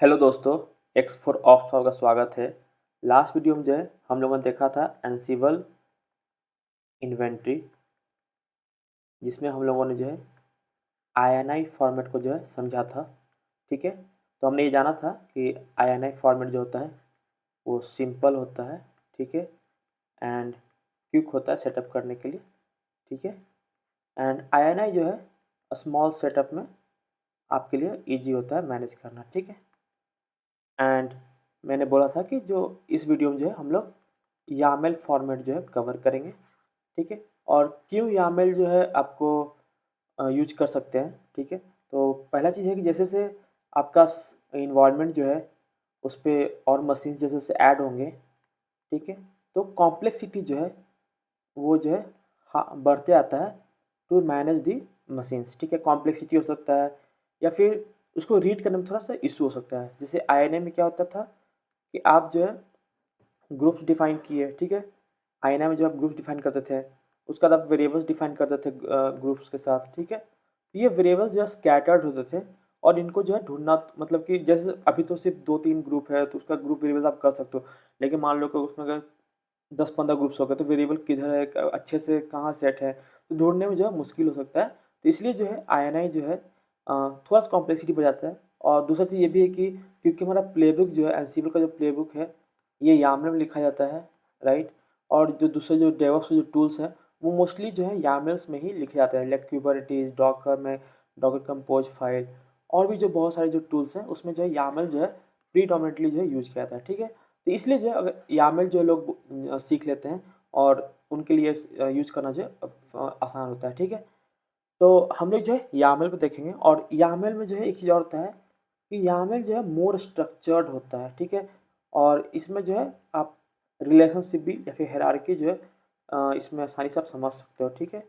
Hello दोस्तों, x for of का स्वागत है। लास्ट वीडियो में जो है हम लोगों ने देखा था एनसिबल इन्वेंट्री, जिसमें हम लोगों ने जो है आईएनआई फॉर्मेट को जो है समझा था। ठीक है, तो हमने ये जाना था कि आईएनआई फॉर्मेट जो होता है वो सिंपल होता है, ठीक है, एंड क्विक होता है सेटअप करने के लिए। ठीक है, एंड आईएनआई जो है स्मॉल सेटअप में आपके लिए इजी होता है मैनेज करना। ठीक है, एंड मैंने बोला था कि जो इस वीडियो में जो है हम लोग यामेल फॉर्मेट जो है कवर करेंगे। ठीक है, और क्यों यामेल जो है आपको यूज कर सकते हैं। ठीक है, तो पहला चीज़ है कि जैसे से आपका इन्वायरमेंट जो है उस पर और मशीन जैसे से ऐड होंगे, ठीक है, तो कॉम्प्लेक्सिटी जो है वो जो है हाँ बढ़ते आता है टू मैनेज दी मशीन्स। ठीक है, कॉम्प्लेक्सिटी हो सकता है या फिर उसको रीड करने में थोड़ा सा इशू हो सकता है। जैसे आईएनए में क्या होता था कि आप जो है ग्रुप्स डिफाइन किए। ठीक है, आईएनए में जो आप ग्रुप्स डिफाइन करते थे उसके बाद आप वेरिएबल्स डिफाइन करते थे ग्रुप्स के साथ। ठीक है, ये वेरिएबल्स जो है स्कैटर्ड होते थे और इनको जो है ढूंढना, मतलब कि जैसे अभी तो सिर्फ 2-3 ग्रुप है तो उसका ग्रुप वेरिएबल्स आप कर सकते हो, लेकिन मान लो कि उसमें अगर 10-15 ग्रुप्स हो गए तो वेरिएबल किधर है, अच्छे से कहाँ सेट है, तो ढूंढने में जो है मुश्किल हो सकता है। तो इसलिए जो है आईएनआई जो है थोड़ा सा कॉम्प्लेक्सिटी बढ़ जाता है। और दूसरा चीज़ ये भी है कि क्योंकि हमारा प्लेबुक जो है एनसिबल का जो प्लेबुक है ये यामल में लिखा जाता है, राइट। और जो दूसरे जो डेवऑप्स के जो टूल्स हैं वो मोस्टली जो है यामल्स में ही लिखे जाते हैं, लाइक क्यूबरटीज डॉकर में डॉकर कंपोज फाइल, और भी जो बहुत सारे जो टूल्स हैं उसमें जो है यामल जो है प्रीडोमिनेटली जो है यूज किया जाता है। ठीक है, तो इसलिए जो है अगर यामल जो लोग सीख लेते हैं और उनके लिए यूज करना जो है आसान होता है। ठीक है, तो हम लोग जो है यामल को देखेंगे और यामल में जो है एक चीज़ और होता है कि यामल जो है मोर स्ट्रक्चर्ड होता है। ठीक है, और इसमें जो है आप रिलेशनशिप भी या फिर हायरार्की जो है इसमें आसानी से आप समझ सकते हो। ठीक है,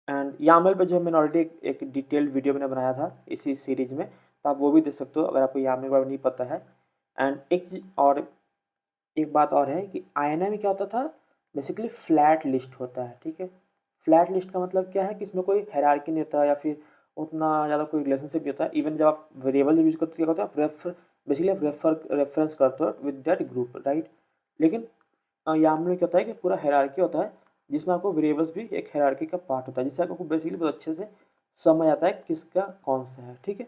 एंड यामल पे जो है मैंने ऑलरेडी एक डिटेल्ड वीडियो मैंने बनाया था इसी सीरीज में, तो आप वो भी देख सकते हो अगर आपको यामल के बारे में नहीं पता है। एंड एक चीज़ और, एक बात और है कि आईएनए में क्या होता था, बेसिकली फ्लैट लिस्ट होता है। ठीक है, फ्लैट लिस्ट का मतलब क्या है कि इसमें कोई हायरार्की नहीं होता या फिर उतना ज़्यादा कोई रिलेशनशिप नहीं होता। इवन जब आप वेरिएबल यूज करते क्या करते हो, आप बेसिकली आप रेफरेंस करते हो विद दैट ग्रुप, राइट। लेकिन यहाँ में क्या होता है कि पूरा हायरार्की होता है जिसमें आपको वेरिएबल्स भी एक हायरार्की का पार्ट होता है, जिससे आपको बेसिकली बहुत अच्छे से समझ आता है किसका कौन सा है। ठीक है,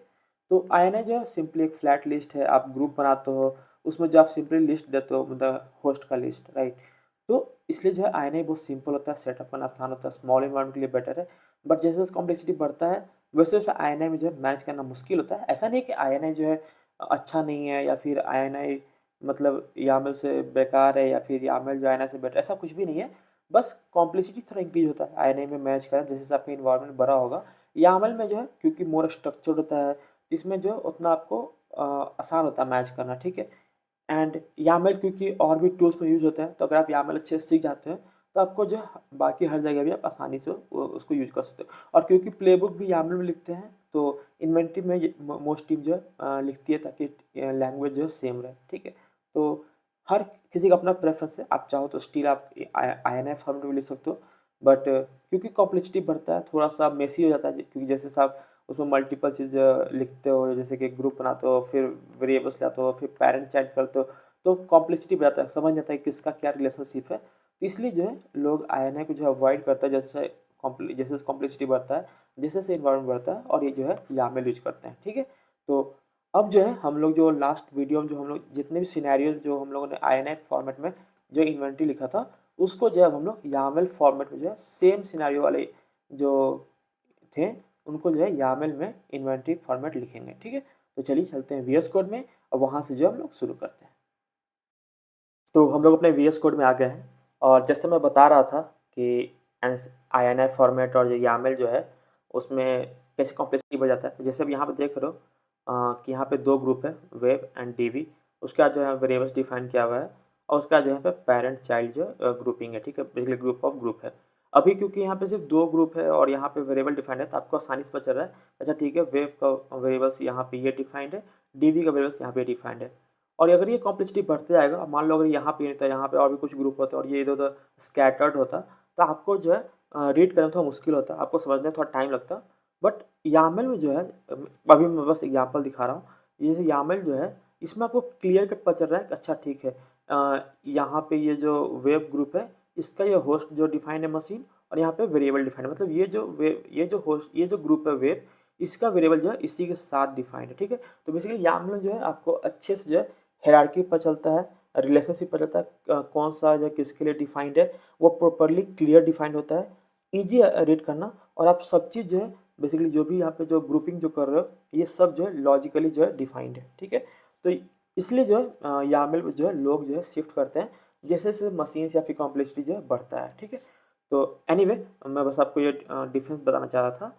तो आईएनए जो है सिंपली एक फ्लैट लिस्ट है, आप ग्रुप बनाते हो उसमें जो आप सिंपली लिस्ट देते हो, मतलब होस्ट का लिस्ट, राइट। तो इसलिए जो है आईएनए बहुत सिंपल होता है, सेटअप करना आसान होता है, स्मॉल इन्वायरमेंट के लिए बेटर है। बट जैसे जैसे कॉम्प्लेक्सिटी बढ़ता है वैसे वैसे आईएनए में जो है मैनेज करना मुश्किल होता है। ऐसा नहीं है कि आईएनए जो है अच्छा नहीं है या फिर आईएनए मतलब यामल से बेकार है या फिर यामल जो आईएनए से बेटर, ऐसा कुछ भी नहीं है। बस कॉम्प्लेक्सिटी थोड़ा इंक्रीज होता है आईएनए में मैनेज करना, जैसे जैसे आपका इन्वायरमेंट बड़ा होगा। यामल में जो है क्योंकि मोर स्ट्रक्चर्ड होता है, इसमें जो है उतना आपको आसान होता है मैच करना। ठीक है, एंड यामल क्योंकि और भी टूल्स में यूज़ होते हैं, तो अगर आप यामल अच्छे से सीख जाते हैं तो आपको जो है बाकी हर जगह भी आप आसानी से उसको यूज़ कर सकते हो। और क्योंकि प्लेबुक भी यामल में लिखते हैं तो इन्वेंट्री में मोस्ट टीम जो है लिखती है ताकि लैंग्वेज जो है सेम रहे। ठीक है, तो हर किसी का अपना प्रेफरेंस है, आप चाहो तो स्टिल आप आई एन एफ फॉर्मेट में लिख सकते हो। बट क्योंकि कॉम्प्लेक्सिटी बढ़ता है थोड़ा सा मेसी हो जाता है, क्योंकि जैसे साहब उसमें मल्टीपल चीज़ लिखते हो, जैसे कि ग्रुप बनाते हो फिर वेरिएबल्स लाते हो फिर पेरेंट्स ऐड करते हो, तो कॉम्प्लेक्सिटी बढ़ाता है, समझ नहीं आता है किसका क्या रिलेशनशिप है। तो इसलिए जो है लोग आईएनए को जो है अवॉइड करता है, जैसे जैसे कॉम्प्लेक्सिटी बढ़ता है, जैसे जैसे इन्वायरमेंट बढ़ता है, और ये जो है यामेल यूज करते हैं। ठीक है, तो अब जो है हम लोग जो लास्ट वीडियो में जो हम लोग जितने भी सिनेरियो जो हम लोगों ने आईएनए फॉर्मेट में जो इन्वेंट्री लिखा था उसको जो है हम लोग यामेल फॉर्मेट में जो है सेम सिनेरियो वाले जो थे उनको जो है यामेल में इन्वेंट्री फॉर्मेट लिखेंगे। ठीक है, तो चलिए चलते हैं वीएस कोड में और वहाँ से जो हम लोग शुरू करते हैं। तो हम लोग अपने वीएस कोड में आ गए हैं और जैसे मैं बता रहा था कि आईएनआई फॉर्मेट और जो यामेल जो है उसमें कैसे कॉम्प्लेक्सिटी बढ़ जाता है। तो जैसे अब यहाँ पे देख रहे हो कि यहाँ पे 2 ग्रुप है, वेब एंड डीवी। उसका जो है वेरिएबल्स डिफाइन किया हुआ है और उसका जो है पे पेरेंट चाइल्ड जो ग्रुपिंग है। ठीक है, बेसिकली ग्रुप ऑफ ग्रुप है। अभी क्योंकि यहाँ पे सिर्फ 2 ग्रुप है और यहाँ पे वेरिएबल डिफाइंड है तो आपको आसानी से पता चल रहा है, अच्छा ठीक है, वेब का वेरिएबल्स यहाँ पे ये डिफाइंड है, डीवी का वेरिएबल्स यहाँ पे डिफाइंड है। और अगर ये कॉम्प्लेक्सिटी बढ़ते जाएगा, अब मान लो अगर यहाँ पे नहीं था, यहाँ पे और भी कुछ ग्रुप होता और ये इधर उधर स्कैटर्ड होता, तो आपको जो है रीड करना थोड़ा मुश्किल होता, आपको समझने में थोड़ा टाइम लगता। बट यामल में जो है अभी मैं बस एग्जांपल दिखा रहा हूँ। ये जो यामल जो है इसमें आपको क्लियर कट पता चल रहा है कि अच्छा ठीक है, यहाँ पे ये जो वेब ग्रुप है इसका ये होस्ट जो डिफाइन है मशीन, और यहाँ पे वेरिएबल डिफाइन है, मतलब ये जो ग्रुप है वेब, इसका वेरिएबल जो है इसी के साथ डिफाइंड है। ठीक है, तो बेसिकली यामल में जो है आपको अच्छे से जो है हायरार्की पता चलता है, रिलेशनशिप पता चलता है, कौन सा जो है किसके लिए डिफाइंड है, वो प्रॉपरली क्लियर डिफाइंड होता है, ईजी रीड करना, और आप सब चीज़ जो है बेसिकली जो भी यहाँ पे जो ग्रुपिंग जो कर रहे हो ये सब जो है लॉजिकली जो है डिफाइंड है। ठीक है, तो इसलिए जो है यामल में जो है लोग जो है शिफ्ट करते हैं जैसे जैसे मशीन्स या फिर कॉम्प्लेक्सिटी जो है बढ़ता है। ठीक है, तो एनीवे मैं बस आपको ये डिफरेंस बताना चाह रहा था।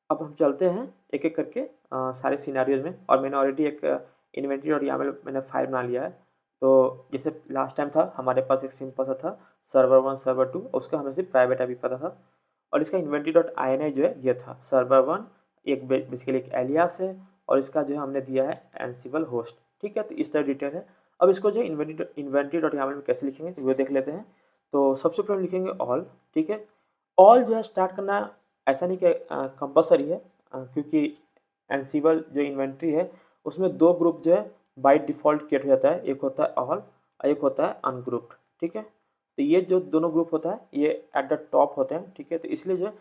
अब हम चलते हैं एक एक करके सारे सिनेरियोज में, और मैंने ऑलरेडी एक इन्वेंटरी और यामल मैंने फाइल बना लिया है। तो जैसे लास्ट टाइम था हमारे पास एक सिंपल सा था सर्वर 1 सर्वर 2, उसका हमें सिर्फ प्राइवेट आईपी पता था, और इसका inventory.ini जो है ये था सर्वर 1, एक बेसिकली एक एलियास है, और इसका जो है हमने दिया है एनसिबल होस्ट। ठीक है, तो इस तरह डिटेल है। अब इसको जो इन्वेंटरी.yaml में कैसे लिखेंगे तो वो देख लेते हैं। तो सबसे पहले लिखेंगे ऑल। ठीक है, ऑल जो है स्टार्ट करना ऐसा नहीं कि कंपलसरी है, क्योंकि एनसिबल जो इन्वेंट्री है उसमें दो ग्रुप जो है बाय डिफ़ॉल्ट क्रिएट हो जाता है, एक होता है ऑल और एक होता है अनग्रुप्ड। ठीक है, तो ये जो दोनों ग्रुप होता है ये एट द टॉप होते हैं। ठीक है, तो इसलिए जो है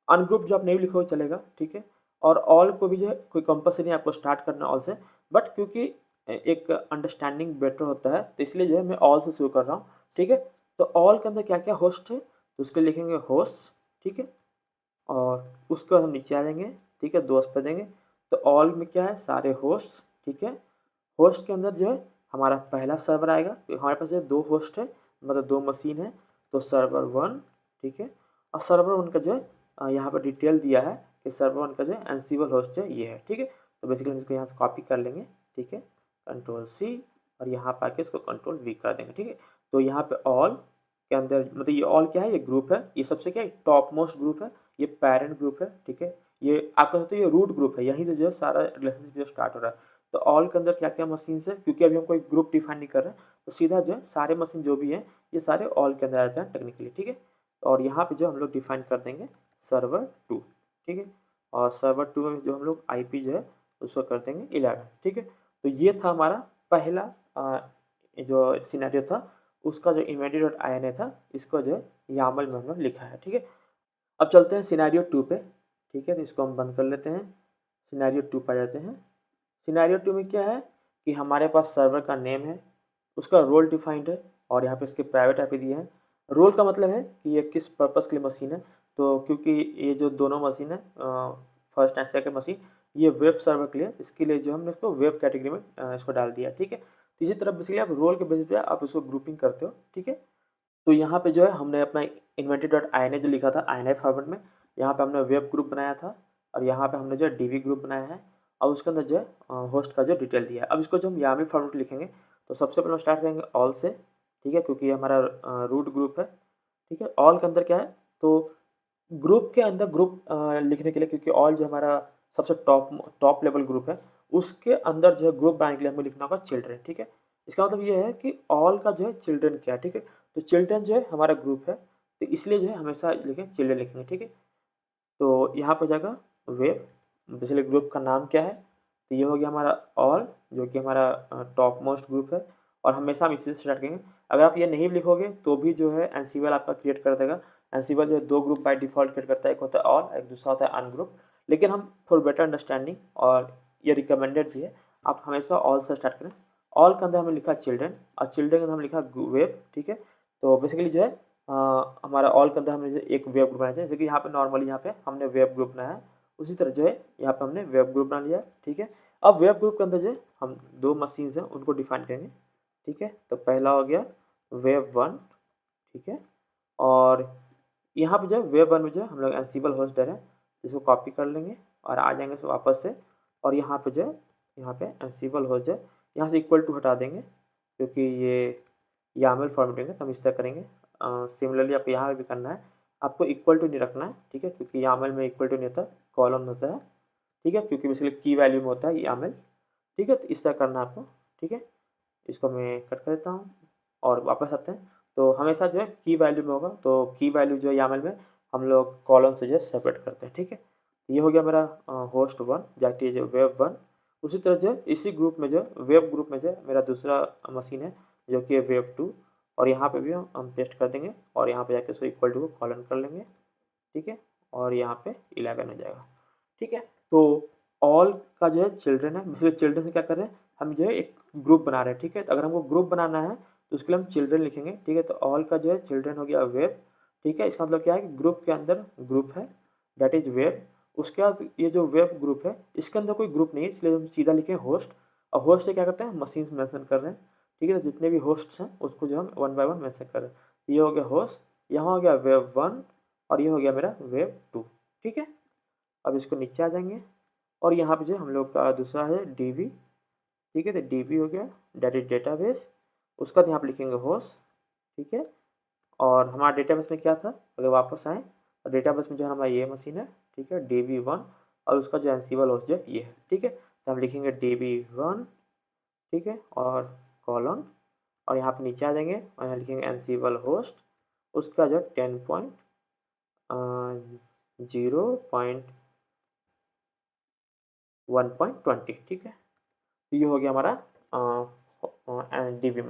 अनग्रुप जो आप नहीं लिखो चलेगा। ठीक है, और ऑल को भी जो है कोई कंपलसरी नहीं आपको स्टार्ट करना ऑल से, बट क्योंकि एक अंडरस्टैंडिंग बेटर होता है तो इसलिए जो है मैं ऑल से शुरू कर रहा हूँ। ठीक है, तो ऑल के अंदर क्या क्या होस्ट है तो उसके लिखेंगे होस्ट। ठीक है, और उसके बाद हम नीचे आ जाएंगे। ठीक है, दोस्त पे देंगे, तो ऑल में क्या है सारे होस्ट। ठीक है, होस्ट के अंदर जो है हमारा पहला सर्वर आएगा, तो हमारे पास जो है दो होस्ट है, मतलब दो मशीन है, तो सर्वर 1। ठीक है, और सर्वर 1 का जो है यहाँ पर डिटेल दिया है कि सर्वर 1 का जो है एनसिबल होस्ट जो है ये है। ठीक है, तो बेसिकली हम इसको यहाँ से कॉपी कर लेंगे। ठीक है, कंट्रोल सी, और यहाँ पर आके इसको कंट्रोल वी कर देंगे। ठीक है, तो यहाँ पे ऑल के अंदर मतलब ये ऑल क्या है, ये ग्रुप है, ये सबसे क्या है टॉप मोस्ट ग्रुप है, ये पेरेंट ग्रुप है। ठीक है, ये आप कह सकते हो ये रूट ग्रुप है, यहीं से जो है सारा रिलेशनशिप जो स्टार्ट हो रहा है। तो ऑल के अंदर क्या क्या मशीन है, क्योंकि अभी हम कोई ग्रुप डिफाइन नहीं कर रहे हैं, तो सीधा जो है सारे मशीन जो भी हैं ये सारे ऑल के अंदर आ जाते हैं टेक्निकली। ठीक है, और यहाँ पे जो हम लोग डिफाइन कर देंगे सर्वर 2। ठीक है, और सर्वर 2 में जो हम लोग आईपी जो है उसको कर देंगे 11। ठीक है, तो ये था हमारा पहला जो सिनेरियो था, उसका जो inventory.ini था इसको जो है यामल में हमने लिखा है। ठीक है, अब चलते हैं सिनेरियो 2 पे। ठीक है, तो इसको हम बंद कर लेते हैं, सिनेरियो 2 पे आ जाते हैं। सिनेरियो 2 में क्या है कि हमारे पास सर्वर का नेम है, उसका रोल डिफाइंड है, और यहाँ पे इसके प्राइवेट आईपी दिए हैं। रोल का मतलब है कि ये किस पर्पस के लिए मशीन है, तो क्योंकि ये जो दोनों मशीन है फर्स्ट एंड सेकंड मशीन ये वेब सर्वर के लिए, इसके लिए जो हमने इसको वेब कैटेगरी में इसको डाल दिया। ठीक है, तो इसी तरह बेसिकली आप रोल के बेसिस पे आप इसको ग्रुपिंग करते हो। ठीक है, तो यहाँ पे जो है हमने अपना inventory.ini जो लिखा था ini फॉर्मेट में, यहाँ पे हमने वेब ग्रुप बनाया था, और यहाँ पे हमने जो है डीवी ग्रुप बनाया है, और उसके अंदर जो है होस्ट का जो डिटेल दिया है। अब इसको जो हम यामी फॉर्मेट लिखेंगे तो सबसे पहले हम स्टार्ट करेंगे ऑल से। ठीक है, क्योंकि ये हमारा रूट ग्रुप है। ठीक है, ऑल के अंदर क्या है तो ग्रुप के अंदर ग्रुप लिखने के लिए, क्योंकि ऑल जो हमारा सबसे टॉप लेवल ग्रुप है, उसके अंदर जो है ग्रुप बनाने के लिए हमें लिखना होगा चिल्ड्रन। ठीक है, इसका मतलब ये है कि ऑल का जो है चिल्ड्रन क्या है। ठीक है, तो चिल्ड्रन जो है हमारा ग्रुप है, तो इसलिए जो है हमेशा लिखें चिल्ड्रन लिखेंगे। ठीक है, तो यहाँ पर जाएगा वेब, बेसिकली ग्रुप का नाम क्या है, तो ये हो गया हमारा ऑल जो कि हमारा टॉप मोस्ट ग्रुप है, और हमेशा हम इसी से स्टार्ट करेंगे। अगर आप ये नहीं लिखोगे तो भी जो है एनसिबल आपका क्रिएट कर देगा। एनसिबल जो है दो ग्रुप बाय डिफ़ॉल्ट क्रिएट करता है, एक होता है ऑल, एक दूसरा होता है अनग्रुप। लेकिन हम फॉर बेटर अंडरस्टैंडिंग, और ये रिकमेंडेड भी है, आप हमेशा ऑल से स्टार्ट करें। ऑल के अंदर हमने लिखा चिल्ड्रन, और चिल्ड्रन के अंदर हमने लिखा वेब। ठीक है, तो बेसिकली जो है हमारा ऑल के अंदर हमने एक वेब ग्रुप बनाया है, जैसे कि यहाँ पे नॉर्मली यहाँ पे हमने वेब ग्रुप बनाया है, उसी तरह जो है यहाँ पे हमने वेब ग्रुप बना लिया है। ठीक है, अब वेब ग्रुप के अंदर जो है हम दो मशीन्स हैं उनको डिफाइन करेंगे। ठीक है, तो पहला हो गया वेब 1। ठीक है, और यहाँ पे जो है वेब 1 में जो है हम लोग एनसिबल होस्ट है, इसको कॉपी कर लेंगे और आ जाएंगे तो वापस से, और यहाँ पे जो है यहाँ पे एनसिबल होस्ट है, यहाँ से इक्वल टू हटा देंगे, क्योंकि ये यामल फॉर्मेटिंग है तो हम इस तरह करेंगे। सिमिलरली आप यहाँ भी करना है, आपको इक्वल टू नहीं रखना है। ठीक है, क्योंकि यामल में इक्वल टू नहीं होता, कॉलम होता है। ठीक है, क्योंकि बेसिकली की वैल्यू में होता है यामल। ठीक है, तो इस तरह करना है आपको। ठीक है, इसको मैं कट कर देता हूँ और वापस आते हैं। तो हमेशा जो है की वैल्यू में होगा, तो की वैल्यू जो है यामल में हम लोग कॉलम से जो है सेपरेट करते हैं। ठीक है, ये हो गया मेरा होस्ट 1 जाके जो वेब 1। उसी तरह जो इसी ग्रुप में जो वेब ग्रुप में जो मेरा दूसरा मशीन है जो कि वेब 2, और यहाँ पे भी हम पेस्ट कर देंगे और यहाँ पे जाके इसको इक्वल टू को कॉलन कर लेंगे, ठीक है, और यहाँ पे 11 हो जाएगा, ठीक है। तो ऑल का जो है चिल्ड्रन है, बेसिकली चिल्ड्रन से क्या कर रहे हैं हम जो है एक ग्रुप बना रहे हैं, ठीक है। तो अगर हमको ग्रुप बनाना है तो उसके लिए हम चिल्ड्रन लिखेंगे, ठीक है। तो ऑल का जो है चिल्ड्रन हो गया वेब, ठीक है। इसका मतलब क्या है कि ग्रुप के अंदर ग्रुप है दैट इज वेब। उसके बाद ये जो वेब ग्रुप है इसके अंदर कोई ग्रुप नहीं है, इसलिए हम सीधा लिखें होस्ट। और होस्ट से क्या करते हैं मशीन मेंशन कर रहे हैं, ठीक है। तो जितने भी होस्ट्स हैं उसको जो हम 1 बाय 1 मेंशन कर रहे हैं। ये हो गया होस्ट, यहाँ हो गया वेब 1 और ये हो गया मेरा वेब 2, ठीक है। अब इसको नीचे आ जाएंगे और यहाँ पे जो हम लोग का दूसरा है DB, ठीक है। तो DB हो गया डेट इज डेटाबेस। उसका यहाँ पे लिखेंगे होस्ट, ठीक है। और हमारा डेटाबेस में क्या था, अगर वापस आएँ और डेटाबेस में जो हमारा ये मशीन है, ठीक है, DB1, और उसका जो एनसिबल होस्ट जो ये है, ठीक है। तो हम लिखेंगे DB1, ठीक है, और कॉलन, और यहाँ पे नीचे आ जाएंगे और यहाँ लिखेंगे एनसिबल होस्ट, उसका जो 10.0.1.20, ठीक है। तो ये हो गया हमारा DB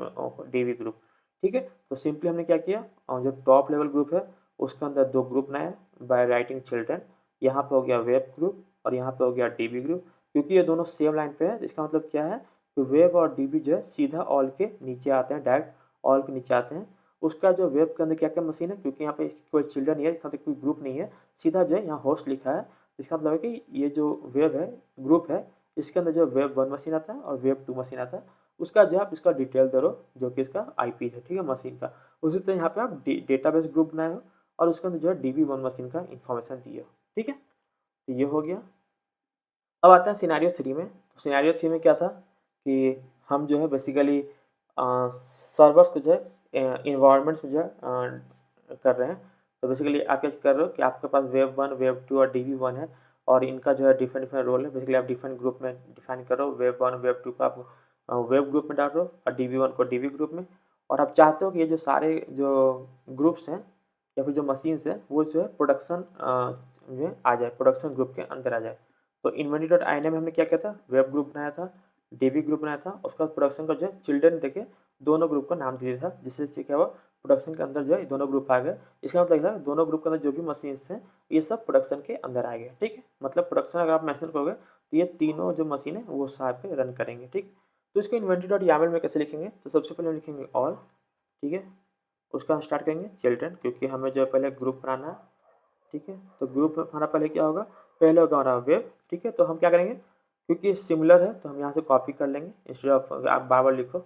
ग्रुप, ठीक है। तो सिंपली हमने क्या किया, जो टॉप लेवल ग्रुप है उसके अंदर 2 ग्रुप बनाए बाय राइटिंग चिल्ड्रन। यहाँ पे हो गया वेब ग्रुप और यहाँ पे हो गया DB ग्रुप। क्योंकि ये दोनों सेम लाइन पे है, इसका मतलब क्या है कि वेब और DB जो है सीधा ऑल के नीचे आते हैं, डायरेक्ट ऑल के नीचे आते हैं। उसका जो वेब के अंदर क्या क्या मशीन है, क्योंकि यहाँ पे कोई चिल्ड्रन नहीं है, इसका कोई ग्रुप नहीं है, सीधा जो है यहाँ होस्ट लिखा है। इसका मतलब है कि ये जो वेब है ग्रुप है इसके अंदर जो वेब 1 मशीन आता है और वेब 2 मशीन आता है, उसका जो आप इसका डिटेल दे दो जो कि इसका IP है, ठीक है, मशीन का। उसी तरह यहाँ पे आप डेटाबेस ग्रुप बनाए हो और उसके अंदर जो है DB1 मशीन का इन्फॉर्मेशन दिए हो, ठीक है। तो ये हो गया। अब आते हैं सिनेरियो 3 में। तो सिनेरियो 3 में क्या था कि हम जो है बेसिकली सर्वर्स को जो है इन्वायरमेंट्स में जो है कर रहे हैं। तो बेसिकली आप क्या कर रहे हो कि आपके पास वेब 1 वेब 2 और DB1 है और इनका जो है डिफरेंट डिफरेंट रोल है। बेसिकली आप डिफरेंट ग्रुप में डिफाइन कर रहे हो, वेब 1 वेब 2 को आप वेब ग्रुप में डाल रहे हो और DB1 को DB ग्रुप में। और आप चाहते हो कि ये जो सारे जो ग्रुप्स हैं या फिर जो मशीन्स हैं वो जो है प्रोडक्शन में आ जाए, प्रोडक्शन ग्रुप के अंदर आ जाए। तो inventory.ini में हमने क्या किया था, वेब ग्रुप बनाया था, DB ग्रुप बनाया था, उसका प्रोडक्शन का जो है चिल्ड्रन देके दोनों ग्रुप का नाम दिया था, जिससे क्या हुआ प्रोडक्शन के अंदर जो है दोनों ग्रुप आ गए। इसका मतलब था दोनों ग्रुप के अंदर जो भी मशीन्स हैं ये सब प्रोडक्शन के अंदर आ गए, ठीक है। मतलब प्रोडक्शन अगर आप मेंशन करोगे तो ये तीनों जो मशीन है वो साथ पे रन करेंगे, ठीक। तो इसको inventory.yaml में कैसे लिखेंगे, तो सबसे पहले लिखेंगे ऑल, ठीक है। उसका हम स्टार्ट करेंगे चिल्ड्रन, क्योंकि हमें जो है पहले ग्रुप बनाना है, ठीक है। तो ग्रुप हमारा पहले क्या होगा, पहले होगा हमारा वेब, ठीक है। तो हम क्या करेंगे, क्योंकि सिमिलर है तो हम यहाँ से कॉपी कर लेंगे, इंस्टेड ऑफ आप बार बार लिखो,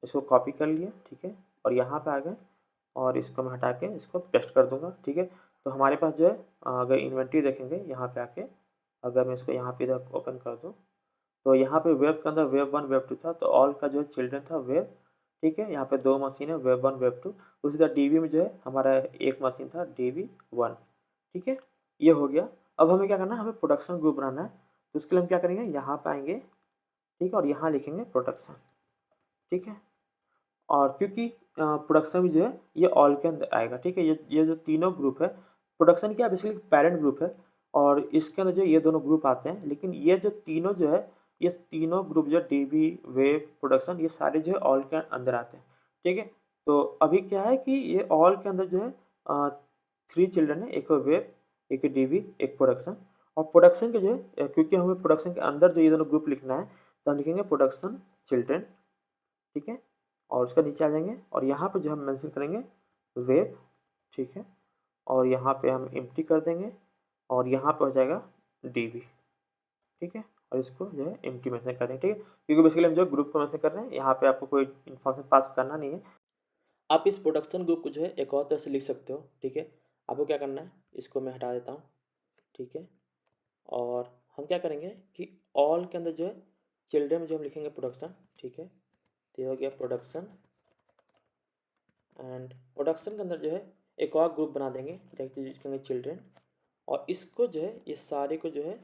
इसको कॉपी कर लिए, ठीक है। और यहाँ पे आ गए और इसको मैं हटा के इसको पेस्ट कर दूंगा, ठीक है। तो हमारे पास जो है अगर इन्वेंट्री देखेंगे यहाँ पे आके, अगर मैं इसको यहाँ पे इधर ओपन कर दूँ तो यहाँ पे वेब के अंदर वेब 1 वेब 2 था, तो ऑल का जो है चिल्ड्रन था वेब, ठीक है। यहाँ पे 2 मशीन है वेब 1 वेब 2। उसी तरह DB में जो है हमारा एक मशीन था DB1, ठीक है। ये हो गया। अब हमें क्या करना है, हमें प्रोडक्शन ग्रुप बनाना है। तो उसके लिए हम क्या करेंगे, यहाँ पे आएंगे, ठीक है, और यहाँ लिखेंगे प्रोडक्शन, ठीक है। और क्योंकि प्रोडक्शन भी जो है ये ऑल के अंदर आएगा, ठीक है। ये जो तीनों ग्रुप है, प्रोडक्शन क्या बेसिकली पैरेंट ग्रुप है और इसके अंदर जो ये दोनों ग्रुप आते हैं, लेकिन ये जो तीनों जो है ये तीनों ग्रुप जो DB वेब प्रोडक्शन ये सारे जो है ऑल के अंदर आते हैं, ठीक है। तो अभी क्या है कि ये ऑल के अंदर जो है 3 चिल्ड्रन है, एक वेब, एक DB, एक प्रोडक्शन। और प्रोडक्शन के जो है क्योंकि हमें प्रोडक्शन के अंदर जो ये दोनों ग्रुप लिखना है तो हम लिखेंगे प्रोडक्शन चिल्ड्रन, ठीक है। और उसका नीचे आ जाएंगे और यहाँ पे जो हम मेंशन करेंगे वेब, ठीक है। और यहाँ पे हम एम्प्टी कर देंगे और यहाँ पे हो जाएगा DB, ठीक है। और इसको जो है एम्प्टी मेंशन कर देंगे, ठीक है, क्योंकि बेसिकली हम जो ग्रुप को मेंशन कर रहे हैं यहाँ पे आपको कोई इन्फॉर्मेशन पास करना नहीं है। आप इस प्रोडक्शन ग्रुप को जो है एक और तरह से लिख सकते हो, ठीक है। आपको क्या करना है, इसको मैं हटा देता हूँ, ठीक है। और हम क्या करेंगे कि ऑल के अंदर जो है चिल्ड्रन में जो हम लिखेंगे प्रोडक्शन, ठीक है। तो ये हो गया प्रोडक्शन एंड प्रोडक्शन के अंदर जो है एक और ग्रुप बना देंगे, देखते लिखेंगे चिल्ड्रन। और इसको जो है ये सारे को जो है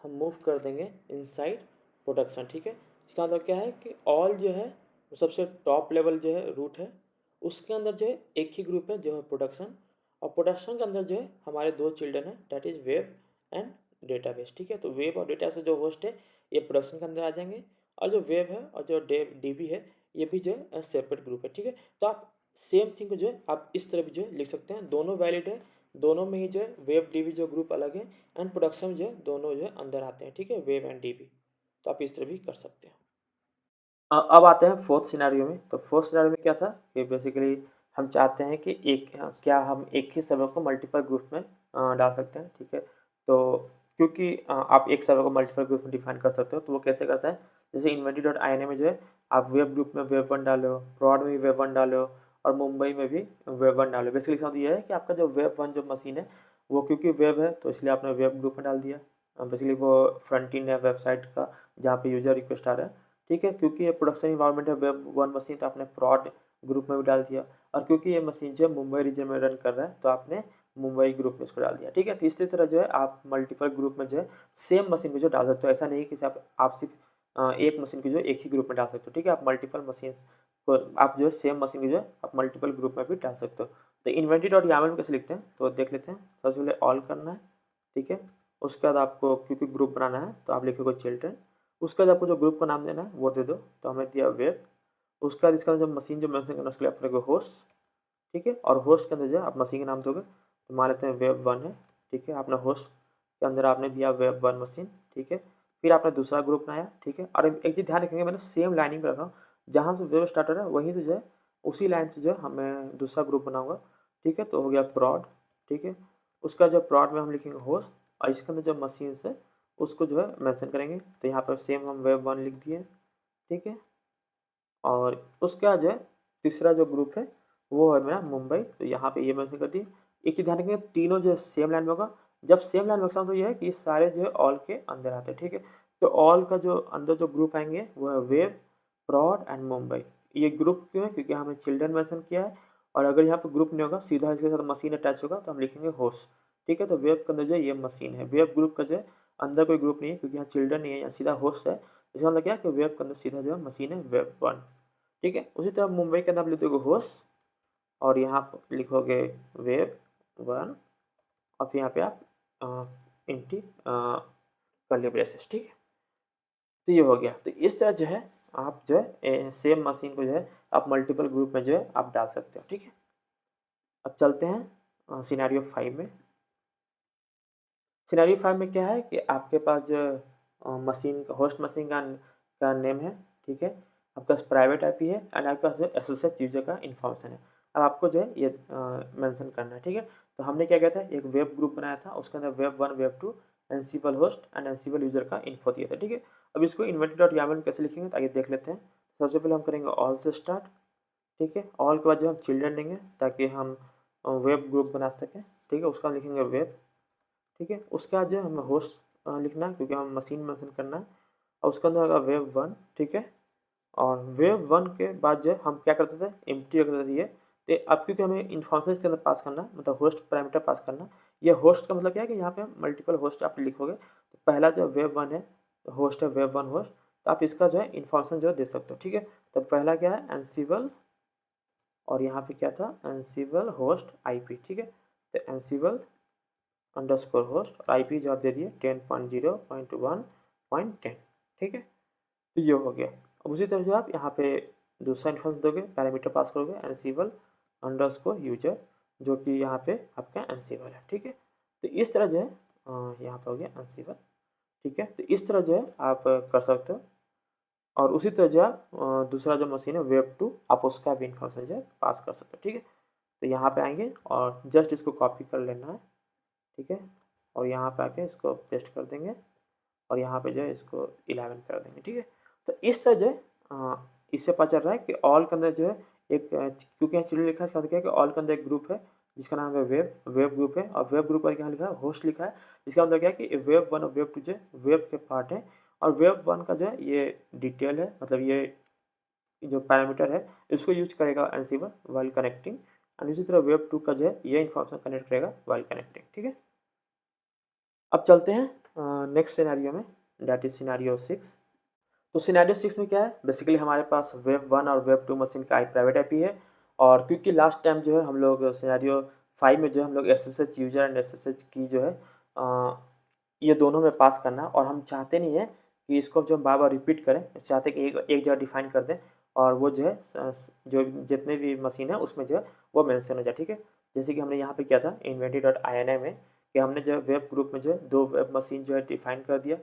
हम मूव कर देंगे इनसाइड प्रोडक्शन, ठीक है। इसका मतलब क्या है कि ऑल जो है वो सबसे टॉप लेवल जो है रूट है, उसके अंदर जो है एक ही ग्रुप है जो है प्रोडक्शन। और प्रोडक्शन के अंदर जो है हमारे 2 चिल्ड्रन है, that is web and database, ठीक है। तो वेब और डेटा से जो होस्ट है ये प्रोडक्शन के अंदर आ जाएंगे, और जो वेब है और जो डीबी है ये भी जो है सेपरेट ग्रुप है, ठीक है। तो आप सेम थिंग को जो है आप इस तरह भी जो है लिख सकते हैं, दोनों वैलिड है, दोनों में ही जो है वेब डीबी जो ग्रुप अलग है एंड प्रोडक्शन जो है दोनों जो है अंदर आते हैं, ठीक है, वेब एंड डीबी। तो आप इस तरह भी कर सकते हैं। अब आते हैं फोर्थ सिनेरियो में। तो फोर्थ सिनेरियो में क्या था कि बेसिकली हम चाहते हैं कि क्या हम एक ही सर्वर को मल्टीपल ग्रुप में डाल सकते हैं, ठीक है। तो क्योंकि आप एक सर्वर को मल्टीपल ग्रुप में डिफाइन कर सकते हो, तो वो कैसे करता है, जैसे inventory.ini में जो है आप वेब ग्रुप में वेब वन डालो, प्रॉड में भी वेब वन डालो, और मुंबई में भी वेब वन डालो। बेसिकली इसका मतलब ये है कि आपका जो वेब वन जो मशीन है वो क्योंकि वेब है तो इसलिए आपने वेब ग्रुप में डाल दिया। बेसिकली वो फ्रंट एंड है वेबसाइट का जहाँ पे यूजर रिक्वेस्ट आ रहा है, ठीक है। क्योंकि ये प्रोडक्शन इन्वायरमेंट है वेब वन मशीन, तो आपने प्रॉड ग्रुप में भी डाल दिया। और क्योंकि ये मशीन जो है मुंबई रीजन में रन कर रहा है तो आपने मुंबई ग्रुप में इसको डाल दिया, ठीक है। तो इसी तरह जो है आप मल्टीपल ग्रुप में जो है सेम मशीन को जो डाल सकते हो। ऐसा नहीं कि आप सिर्फ एक मशीन को जो है एक ही ग्रुप में डाल सकते हो, ठीक है। आप मल्टीपल मशीन को आप जो है सेम मशीन को जो है आप मल्टीपल ग्रुप में भी डाल सकते हो। तो inventory.yaml में कैसे लिखते हैं तो देख लेते हैं। सबसे पहले ऑल करना है, ठीक है। उसके बाद आपको क्योंकि ग्रुप बनाना है तो आप लिखोगे चिल्ड्रन। उसका बाद आपको जो ग्रुप का नाम देना है वो दे दो, तो हमने दिया वेब। उसका बाद इसका जो मशीन जो मेंशन करना है उसके लिए आप करोगे होस्ट, ठीक है। और होस्ट के अंदर जो है आप मशीन का नाम दोगे, तो मान लेते हैं वेब वन है, ठीक है। आपने होस्ट के अंदर आपने दिया वेब वन मशीन, ठीक है। फिर आपने दूसरा ग्रुप बनाया, ठीक है। और एक चीज़ ध्यान रखेंगे, मैंने सेम लाइनिंग पर रखा हूँ, जहाँ से वेब स्टार्टर है वहीं से जो है उसी लाइन से जो है हमें दूसरा ग्रुप बनाऊंगा, ठीक है। तो हो गया प्रॉड, ठीक है। उसका जो प्रॉड में हम लिखेंगे होस्ट, और इसके अंदर जो मशीन है उसको जो है मेंशन करेंगे। तो यहाँ पर सेम हम वेब वन लिख दिए, ठीक है। और उसका जो है तीसरा जो ग्रुप है वो है मेरा मुंबई, तो यहाँ पे ये मेंशन कर दिए। एक चीज़ ध्यान रखेंगे, तीनों जो है सेम लाइन में होगा। जब सेम लाइन में होगा तो ये है कि ये सारे जो है ऑल के अंदर आते हैं, ठीक है। तो ऑल का जो अंदर जो ग्रुप आएंगे वो है वेब, प्रॉड एंड मुंबई। ये ग्रुप क्यों है, क्योंकि हमने चिल्ड्रन मेंशन किया है। और अगर यहाँ पे ग्रुप नहीं होगा, सीधा इसके साथ मशीन अटैच होगा, तो हम लिखेंगे होस्ट, ठीक है। तो वेब के अंदर जो है ये मशीन है, वेब ग्रुप का जो है अंदर कोई ग्रुप नहीं है क्योंकि यहाँ चिल्ड्रन नहीं है, यहाँ सीधा होस्ट है। इसका मतलब क्या है कि वेब के अंदर सीधा जो है मशीन है वेब वन, ठीक है। उसी तरह मुंबई के अंदर आप लिख दोगे होस्ट, और यहाँ पर लिखोगे वेब वन, और फिर यहाँ पे आप इंटी कर्ली ब्रेसेस, ठीक है। तो ये हो गया। तो इस तरह जो है आप जो है सेम मशीन को जो है आप मल्टीपल ग्रुप में जो है आप डाल सकते हो, ठीक है। अब चलते हैं सिनेरियो 5 में। सिनेरियो 5 में क्या है कि आपके पास जो मशीन होस्ट मशीन का नेम है, ठीक है। आपके पास प्राइवेट आईपी है एंड आपके पास जो एसएसएच यूजर का इन्फॉर्मेशन है। अब आपको जो है ये मेंशन करना है, ठीक है। तो हमने क्या किया था, एक वेब ग्रुप बनाया था, उसके अंदर web one, web two, Ansible host and Ansible user का इन्फो दिया था, ठीक है। अब इसको inventory.yaml में कैसे लिखेंगे तो आइए देख लेते हैं। सबसे पहले हम करेंगे ऑल से स्टार्ट, ठीक है। ऑल के बाद जो हम चिल्ड्रन लेंगे ताकि हम वेब ग्रुप बना सकें, ठीक है। उसका लिखेंगे वेब, ठीक है। उसके बाद जो है हमें होस्ट लिखना है क्योंकि हमें मशीन मेंशन करना है, और उसके अंदर होगा वेब वन, ठीक है। और वेब वन के बाद जो है हम क्या करते थे, एम्प्टी रख देते थे ये। तो अब क्योंकि हमें इन्फॉर्मेशन के अंदर पास करना है, मतलब होस्ट पैरामीटर पास करना, ये होस्ट का मतलब क्या है कि यहाँ पे मल्टीपल होस्ट आप लिखोगे। तो पहला जो वेब वन है होस्ट है वेब वन होस्ट, तो आप इसका जो है इन्फॉर्मेशन जो है दे सकते हो, ठीक है। तो पहला क्या है एनसीबल, और यहाँ पे क्या था एनसीबल होस्ट आईपी, ठीक है। तो एनसीबल अंडरस्कोर होस्ट और आईपी जो आप दे दिए 10.0.1.10, ठीक है। तो ये हो गया। अब उसी तरह जो आप यहाँ पे दूसरा इन्फॉर्मेशन दोगे, पैरामीटर पास करोगे एनसीबल अंडरस्कोर यूजर, जो कि यहाँ पे आपका एनसीबल है, ठीक है। तो इस तरह जो है यहाँ पे हो गया एनसीबल, ठीक है। तो इस तरह जो है आप कर सकते हो। और उसी तरह जो है दूसरा जो मशीन है वेब टू, आप उसका भी इन्फॉर्मेशन जो है पास कर सकते हो, ठीक है। तो यहाँ पे आएंगे और जस्ट इसको कॉपी कर लेना है, ठीक है। और यहाँ पे आके इसको पेस्ट कर देंगे, और यहाँ पे जो है इसको 11 कर देंगे, ठीक है। तो इस तरह जो है इससे पता चल रहा है कि ऑल के अंदर जो है एक क्योंकि यहाँ चिल्ड्रन लिखा है, इसका मतलब क्या है कि ऑल के अंदर एक ग्रुप है जिसका नाम है वेब ग्रुप है, और वेब ग्रुप पर यहाँ लिखा है होस्ट लिखा है। इसका मतलब क्या है कि वेब वन और वेब टू जो वेब के पार्ट है, और वेब वन का जो है ये डिटेल है, मतलब ये जो पैरामीटर है इसको यूज करेगा एनसीबल वाइल कनेक्टिंग, एंड इसी तरह वेब टू का जो है ये इन्फॉर्मेशन कनेक्ट करेगा वाइल कनेक्टिंग, ठीक है। अब चलते हैं नेक्स्ट सिनेरियो में, दैट इज सिनेरियो 6। तो सिनेरियो 6 में क्या है, बेसिकली हमारे पास वेब वन और वेब टू मशीन का प्राइवेट आईपी है। और क्योंकि लास्ट टाइम जो है हम लोग सिनेरियो 5 में जो हम लोग एसएसएच यूजर एंड एसएसएच की जो है ये दोनों में पास करना है, और हम चाहते नहीं है कि इसको जो हम बार बार रिपीट करें, चाहते कि एक जगह डिफाइन कर दें और वो जो है जो जितने भी मशीन है उसमें जो है वो मेंशन हो जाए। ठीक है, जैसे कि हमने यहाँ पे किया था inventory.ini में कि हमने जो है वेब ग्रुप में जो है 2 वेब मशीन जो है डिफाइन कर दिया,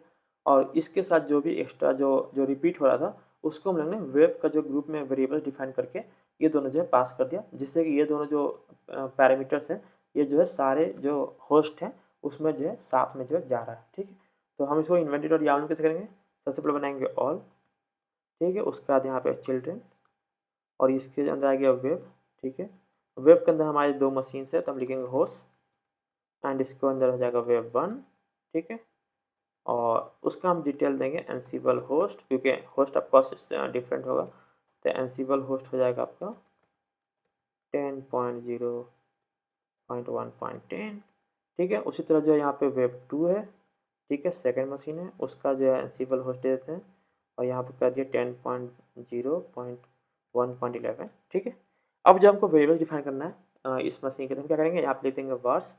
और इसके साथ जो भी एक्स्ट्रा जो जो रिपीट हो रहा था उसको हम लोग ने वेब का जो ग्रुप में वेरिएबल डिफाइन करके ये दोनों जो है पास कर दिया, जिससे कि ये दोनों जो पैरामीटर्स हैं ये जो है सारे जो होस्ट हैं उसमें जो है साथ में जो है जा रहा है। ठीक है, तो हम इसको inventory.yaml में कैसे करेंगे, सबसे पहले बनाएंगे ऑल, ठीक है, उसके बाद यहाँ पे चिल्ड्रेन और इसके अंदर आ गया वेब। ठीक है, वेब के अंदर हमारे 2 मशीन है तो हम लिखेंगे होस्ट एंड इसके अंदर हो जाएगा वेब 1। ठीक है, और उसका हम डिटेल देंगे एनसीबल होस्ट, क्योंकि होस्ट ऑफ कोर्स डिफरेंट होगा, तो एनसीबल होस्ट हो जाएगा आपका 10.0.1.10। ठीक है, उसी तरह जो है यहाँ पे वेब 2 है, ठीक है, सेकेंड मशीन है, उसका जो है एनसीबल होस्ट दे देते हैं और यहाँ पे कर दिया 10.0.1.11। ठीक है, अब जब हमको वेरिएबल डिफाइन करना है इस मशीन के, तो हम क्या करेंगे, यहाँ पे लिख देंगे वर्स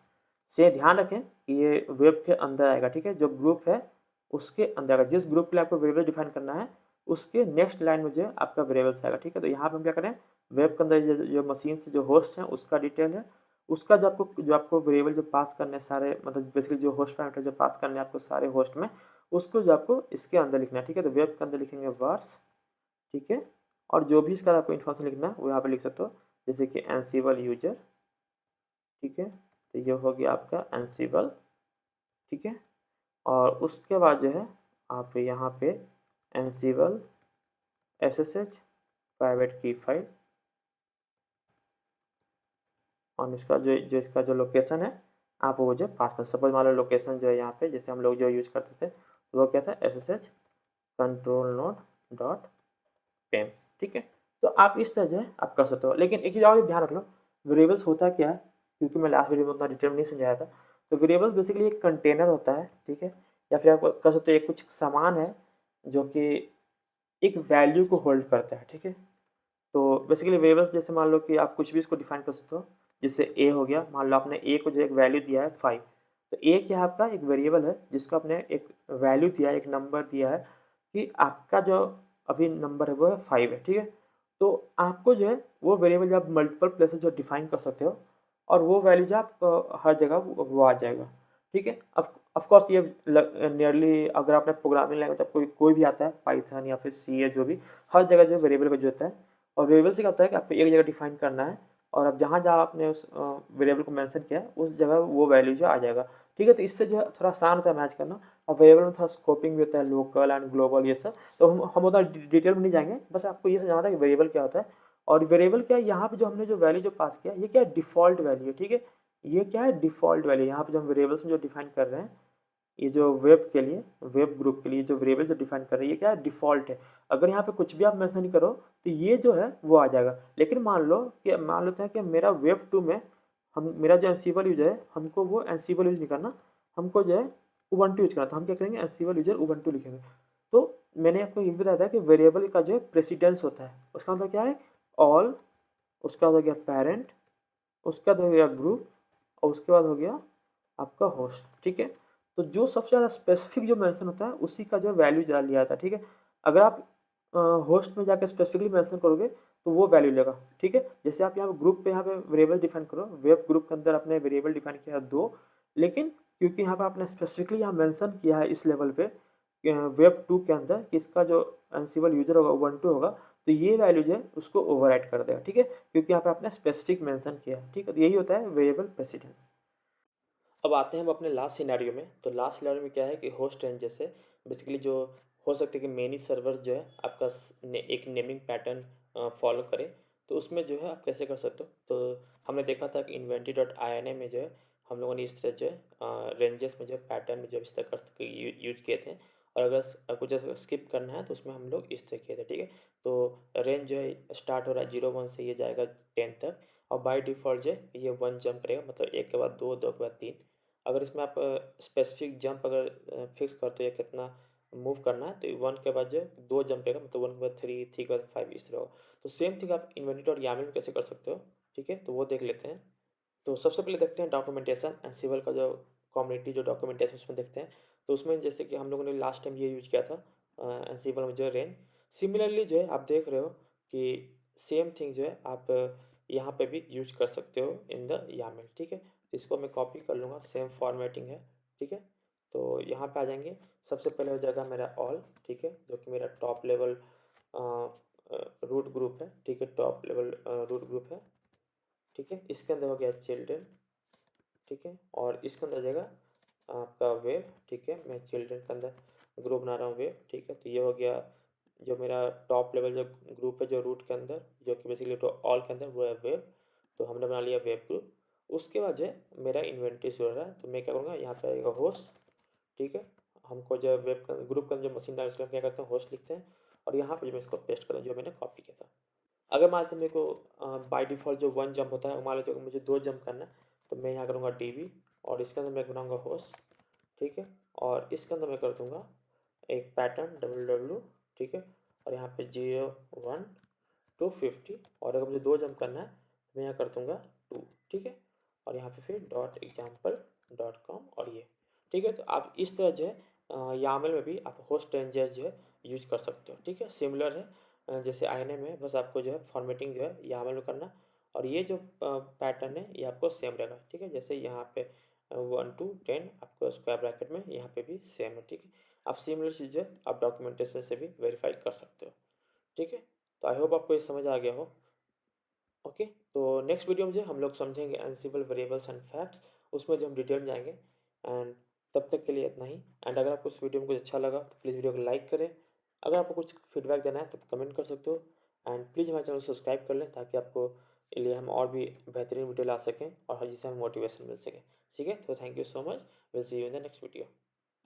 से। ध्यान रखें कि ये वेब के अंदर आएगा। ठीक है, जो ग्रुप है उसके अंदर आएगा, जिस ग्रुप के लिए आपको वेरिएबल डिफाइन करना है उसके नेक्स्ट लाइन में जो है आपका वेरिएबल्स आएगा। ठीक है, तो यहाँ पे हम क्या करें, वेब के अंदर जो मशीन से जो होस्ट हैं उसका डिटेल है, उसका जो आपको वेरिएबल जो पास करने हैं सारे, मतलब बेसिकली जो होस्ट पैरामीटर जो पास करने हैं आपको सारे होस्ट में, उसको जो आपको इसके अंदर लिखना है। ठीक है, तो वेब के अंदर लिखेंगे वर्स। ठीक है, और जो भी इसका आपको इन्फॉर्मेशन लिखना है वो यहाँ पे लिख सकते हो, जैसे कि एनसीबल यूजर। ठीक है, तो ये हो गया आपका एनसीबल। ठीक है, और उसके बाद जो है आप यहाँ पे एनसीबल एसएसएच प्राइवेट की फाइल, और इसका जो इसका जो लोकेशन है आप वो जो पास कर, सपोज मान लो लोकेशन जो है यहाँ पे जैसे हम लोग जो यूज करते थे वो क्या था, SSH कंट्रोल नोड डॉट पेम। ठीक है, तो आप इस तरह जो है आप कर सकते हो। लेकिन एक चीज़ और ध्यान रख लो, वेरिएबल्स होता क्या है, क्योंकि मैं लास्ट वीडियो में उतना डिटेल में नहीं समझाया था। तो वेरिएबल्स बेसिकली एक कंटेनर होता है। ठीक है, या फिर आप कर सकते हो एक कुछ सामान है जो कि एक वैल्यू को होल्ड करता है। ठीक है, तो बेसिकली वेरिएबल्स जैसे मान लो कि आप कुछ भी इसको डिफाइन कर सकते हो, जैसे ए हो गया, मान लो आपने ए को जो एक वैल्यू दिया है 5, तो ए क्या है, आपका एक वेरिएबल है जिसको आपने एक वैल्यू दिया है, एक नंबर दिया है कि आपका जो अभी नंबर है वो है 5 है। ठीक है, तो आपको जो है वो वेरिएबल जो आप मल्टीपल प्लेसेस जो डिफाइन कर सकते हो, और वो वैल्यू जो आप हर जगह वो आ जाएगा। ठीक है, ऑफकोर्स ये नियरली अगर आपने प्रोग्रामिंग लैंग्वेज कोई भी आता है, पाइथन या फिर सी है, जो भी हर जगह जो वेरिएबल का जो होता है, और वेरिएबल से क्या होता है कि आपको एक जगह डिफाइन करना है और अब जहाँ जहाँ आपने उस वेरिएबल को मेंशन किया है उस जगह वो वैल्यू जो आ जाएगा। ठीक है, तो इससे जो है थोड़ा आसान होता है मैच करना, और वेरिएबल में थोड़ा स्कोपिंग भी होता है, लोकल एंड ग्लोबल ये सब, तो हम उतना डिटेल में नहीं जाएंगे, बस आपको ये समझना था कि वेरिएबल क्या होता है। और वेरिएबल क्या है, यहाँ पे जो हमने जो वैल्यू जो पास किया ये क्या है, डिफ़ॉल्ट वैल्यू है। ठीक है, ये क्या है, डिफ़ॉल्ट वैल्यू। यहाँ पे जो हम वेरिएबल्स में जो डिफाइन कर रहे हैं, ये जो वेब के लिए, वेब ग्रुप के लिए जो वेरिएबल जो डिफाइन कर रही है ये क्या है, डिफ़ॉल्ट है। अगर यहाँ पे कुछ भी आप मेंशन नहीं करो तो ये जो है वो आ जाएगा। लेकिन मान लेते हैं कि मेरा वेब 2 में हम मेरा जो एनसीबल यूजर है, हमको वो एनसीबल यूज नहीं करना, हमको जो है उबंटू यूज करना, तो हम क्या करेंगे, एनसीबल यूजर उबंटू लिखेंगे। तो मैंने आपको ये भी बताया था कि वेरिएबल का जो है प्रेसिडेंस होता है, उसका मतलब क्या है, ऑल, उसका बाद हो गया पेरेंट, उसका बाद हो गया ग्रुप, और उसके बाद हो गया आपका होस्ट। ठीक है, तो जो सबसे ज़्यादा स्पेसिफिक जो मेंशन होता है उसी का जो वैल्यू ज़्यादा लिया जाता है। ठीक है, अगर आप होस्ट में जाकर स्पेसिफिकली मेंशन करोगे तो वो वैल्यू लेगा। ठीक है, जैसे आप यहाँ ग्रुप पे यहाँ पे वेरिएबल डिफाइन करो, वेब ग्रुप के अंदर आपने वेरिएबल डिफाइन किया है 2, लेकिन क्योंकि यहाँ पर आपने स्पेसिफिकली यहाँ मेंशन किया है इस लेवल पे वेब 2 के अंदर कि इसका जो एनसीबल यूजर होगा उबंटू होगा, तो ये वैल्यू जो है उसको ओवरराइड कर देगा। ठीक है, क्योंकि यहाँ पे आपने स्पेसिफिक मेंशन किया है। ठीक है, तो यही होता है वेरिएबल प्रेसिडेंस। अब आते हैं हम अपने लास्ट सिनेरियो में। तो लास्ट सिनेरियो में क्या है कि होस्ट रेंज जैसे बेसिकली जो हो सकता है कि मेनी सर्वर जो है आपका एक नेमिंग पैटर्न फॉलो करे, तो उसमें जो है आप कैसे कर सकते हो। तो हमने देखा था कि inventory.ini में जो है हम लोगों ने इस तरह जो है रेंजेस में जो है पैटर्न में जो इस तरह कर यूज किए थे, और अगर कुछ स्किप करना है तो उसमें हम लोग इस तरह किए थे। ठीक है, तो रेंज जो है स्टार्ट हो रहा है 0 1 से ये जाएगा 10 तक, और बाय डिफ़ॉल्ट जो है ये 1 जंप करेगा, मतलब 1 के बाद 2, 2 के बाद 3। अगर इसमें आप स्पेसिफिक जंप अगर फिक्स करते हो या कितना मूव करना है, तो 1 के बाद जो 2 जंप करेगा, मतलब 1 के बाद 3, 3 के बाद 5, इस तरह होगा। तो सेम थिंग आप इन्वेंटरी और यामिल में कैसे कर सकते हो। ठीक है, तो वो देख लेते हैं। तो सबसे पहले देखते हैं डॉक्यूमेंटेशन एंसिबल का जो कम्युनिटी जो डॉक्यूमेंटेशन उसमें देखते हैं, तो उसमें जैसे कि हम लोगों ने लास्ट टाइम ये यूज किया था एनसिबल में जो है रेंज। सिमिलरली जो है आप देख रहे हो कि सेम थिंग जो है आप यहाँ पे भी यूज कर सकते हो इन द यामेल, ठीक है। तो इसको मैं कॉपी कर लूँगा, सेम फॉर्मेटिंग है, ठीक है। तो यहाँ पे आ जाएंगे, सबसे पहले हो जाएगा मेरा ऑल, ठीक है, जो कि मेरा टॉप लेवल रूट ग्रुप है, ठीक है, टॉप लेवल रूट ग्रुप है, ठीक है। इसके अंदर हो गया चिल्ड्रन, ठीक है, और इसके अंदर जाएगा आपका वेब, ठीक है। मैं चिल्ड्रन के अंदर ग्रुप बना रहा हूँ वेब, ठीक है। तो ये हो गया जो मेरा टॉप लेवल जो ग्रुप है जो रूट के अंदर, जो कि बेसिकली तो ऑल के अंदर वो है वेब, तो हमने बना लिया वेब ग्रुप। उसके बाद जो है मेरा इन्वेंट्री शुरू हो रहा है, तो मैं क्या करूँगा, यहाँ पे आएगा होस्ट, ठीक है। हमको जो वेब ग्रुप का जो मशीन डाल उसका क्या करते हैं, होस्ट लिखते हैं, और यहाँ पे जो मैं इसको पेस्ट करता हूँ जो मैंने कॉपी किया था। अगर मान लो मेरे को बाय डिफ़ॉल्ट जो 1 जंप होता है, मान लो तो मुझे 2 जंप करना है, तो मैं यहाँ करूँगा डीबी, और इसके अंदर मैं बनाऊँगा होस्ट, ठीक है। और इसके अंदर मैं कर दूँगा एक पैटर्न www, ठीक है, और यहाँ पे 01 to 50, और अगर मुझे 2 जंप करना है तो मैं यहाँ कर दूँगा 2, ठीक है, और यहाँ पे फिर .example.com, और ये, ठीक है। तो आप इस तरह जो है यामल में भी आप होस्ट रेंजर्स जो है यूज कर सकते हो, ठीक है। सिमिलर है जैसे INA में, बस आपको जो है फॉर्मेटिंग जो है यामल में करना, और ये जो पैटर्न है ये आपको सेम रहेगा, ठीक है। जैसे यहाँ पे 1 to 10 आपको स्क्वायर ब्रैकेट में, यहाँ पे भी सेम है, ठीक है। आप सिमिलर चीज़ें आप डॉक्यूमेंटेशन से भी वेरीफाई कर सकते हो, ठीक है। तो आई होप आपको ये समझ आ गया हो। ओके, तो नेक्स्ट वीडियो में जो हम लोग समझेंगे एनसिबल वेरिएबल्स एंड फैक्ट्स, उसमें जो हम डिटेल में जाएंगे। एंड तब तक के लिए इतना ही। एंड अगर आपको इस वीडियो में कुछ अच्छा लगा तो प्लीज़ वीडियो को लाइक करें। अगर आपको कुछ फीडबैक देना है तो कमेंट कर सकते हो। एंड प्लीज़ हमारे चैनल को सब्सक्राइब कर लें ताकि आपको लिए हम और भी बेहतरीन वीडियो ला सकें और जिससे हमें मोटिवेशन मिल सके, ठीक है। तो thank you so much, will see you in the next video.